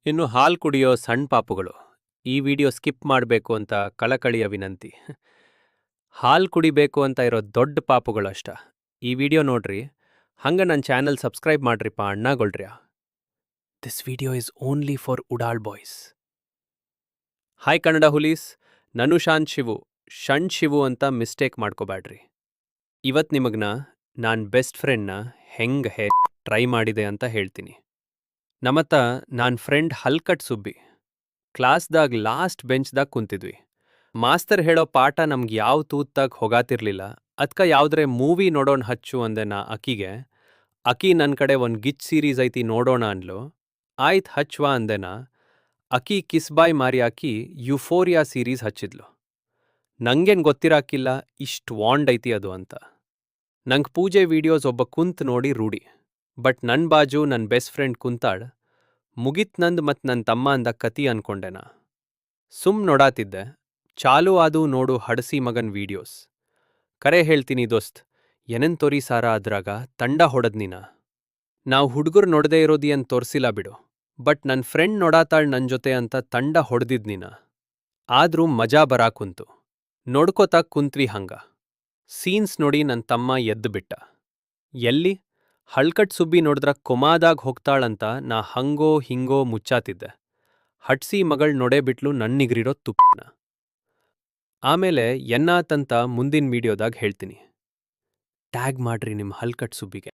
ಇನ್ನು ಹಾಲು ಕುಡಿಯೋ ಸಣ್ಣ ಪಾಪುಗಳು ಈ ವಿಡಿಯೋ ಸ್ಕಿಪ್ ಮಾಡಬೇಕು ಅಂತ ಕಳಕಳಿಯ ವಿನಂತಿ. ಹಾಲು ಕುಡಿಬೇಕು ಅಂತ ಇರೋ ದೊಡ್ಡ ಪಾಪುಗಳಷ್ಟ ಈ ವಿಡಿಯೋ ನೋಡ್ರಿ, ಹಂಗ ನನ್ನ ಚಾನಲ್ ಸಬ್ಸ್ಕ್ರೈಬ್ ಮಾಡ್ರಿಪ್ಪ ಅಣ್ಣಗೊಳ್ರ್ಯ. This video is only for ಉಡಾಳ್ ಬಾಯ್ಸ್. ಹಾಯ್ ಕನ್ನಡ ಹುಲೀಸ್, ನಾನು ಶಣ್ ಶಿವು ಅಂತ ಮಿಸ್ಟೇಕ್ ಮಾಡ್ಕೋಬ್ಯಾಡ್ರಿ. ಇವತ್ತು ನಿಮಗ್ನ ನಾನು ಬೆಸ್ಟ್ ಫ್ರೆಂಡ್ನ ಹೆಂಗೆ ಟ್ರೈ ಮಾಡಿದೆ ಅಂತ ಹೇಳ್ತೀನಿ. ನಮ್ಮತ್ತ ನಾನ್ ಫ್ರೆಂಡ್ ಹಲ್ಕಟ್ ಸುಬ್ಬಿ ಕ್ಲಾಸ್ದಾಗ ಲಾಸ್ಟ್ ಬೆಂಚ್ದಾಗ ಕುಂತಿದ್ವಿ. ಮಾಸ್ತರ್ ಹೇಳೋ ಪಾಠ ನಮ್ಗೆ ಯಾವ ತೂತ್ತಾಗ ಹೋಗಾತಿರ್ಲಿಲ್ಲ. ಅದ್ಕ ಯಾವ್ದ್ರೆ ಮೂವಿ ನೋಡೋಣ ಹಚ್ಚು ಅಂದೆ ನಾ ಅಕಿಗೆ. ಅಕಿ ನನ್ನ ಕಡೆ ಒಂದು ಗಿಚ್ ಸೀರೀಸ್ ಐತಿ ನೋಡೋಣ ಅನ್ಲು. ಆಯ್ತು ಹಚ್ವಾ ಅಂದೆನಾ. ಅಕಿ ಕಿಸ್ಬಾಯ್ ಮಾರಿ ಹಾಕಿ ಯುಫೋರಿಯಾ ಸೀರೀಸ್ ಹಚ್ಚಿದ್ಲು. ನಂಗೇನ್ ಗೊತ್ತಿರಾಕಿಲ್ಲ ಇಷ್ಟು ವಾಂಡ್ ಐತಿ ಅದು ಅಂತ. ನಂಗೆ ಪೂಜೆ ವಿಡಿಯೋಸ್ ಒಬ್ಬ ಕುಂತ್ ನೋಡಿ ರೂಢಿ. ಬಟ್ ನನ್ ಬಾಜು ನನ್ನ ಬೆಸ್ಟ್ ಫ್ರೆಂಡ್ ಕುಂತಾಳ್. ಮುಗಿತ್ ನಂದ್ ಮತ್ ನನ್ನ ತಮ್ಮ ಅಂದ ಕತಿ ಅನ್ಕೊಂಡೆನಾ. ನೋಡಾತಿದ್ದೆ. ಚಾಲು ಆದು ನೋಡು ಹಡಸಿ ಮಗನ್ ವಿಡಿಯೋಸ್. ಕರೆ ಹೇಳ್ತೀನಿ ದೋಸ್ತ್, ಏನೆನ್ ತೋರಿ ಸಾರ ಅದ್ರಾಗ ತಂಡ ಹೊಡದ್ ನೀನ. ನಾವು ಹುಡುಗರು ನೋಡದೇ ಇರೋದಿ ಅಂತ ತೋರ್ಸಿಲ್ಲ ಬಿಡು. ಬಟ್ ನನ್ನ ಫ್ರೆಂಡ್ ನೋಡಾತಾಳ್ ನನ್ ಜೊತೆ ಅಂತ ತಂಡ ಹೊಡೆದಿದ್ ನೀನ. ಆದ್ರೂ ಮಜಾ ಬರಾಕುಂತು. ನೋಡ್ಕೋತಾ ಕುಂತ್ವಿ ಹಂಗ. ಸೀನ್ಸ್ ನೋಡಿ ನನ್ನ ತಮ್ಮ ಎದ್ದು ಬಿಟ್ಟ. ಎಲ್ಲಿ ಹಳ್ಕಟ್ ಸುಬ್ಬಿ ನೋಡಿದ್ರ ಕೊಮಾದಾಗ ಹೋಗ್ತಾಳಂತ ನಾ ಹಂಗೋ ಹಿಂಗೋ ಮುಚ್ಚಾತಿದ್ದೆ. ಹಟ್ಸಿ ಮಗಳ್ ನೋಡೇ ಬಿಟ್ಲು ನನ್ನಿಗ್ರಿರೋ ತುಪ್ಪನ. ಆಮೇಲೆ ಎನ್ನಾತಂತ ಮುಂದಿನ ವಿಡಿಯೋದಾಗ ಹೇಳ್ತೀನಿ. ಟ್ಯಾಗ್ ಮಾಡ್ರಿ ನಿಮ್ ಹಲ್ಕಟ್ ಸುಬ್ಬಿಗೆ.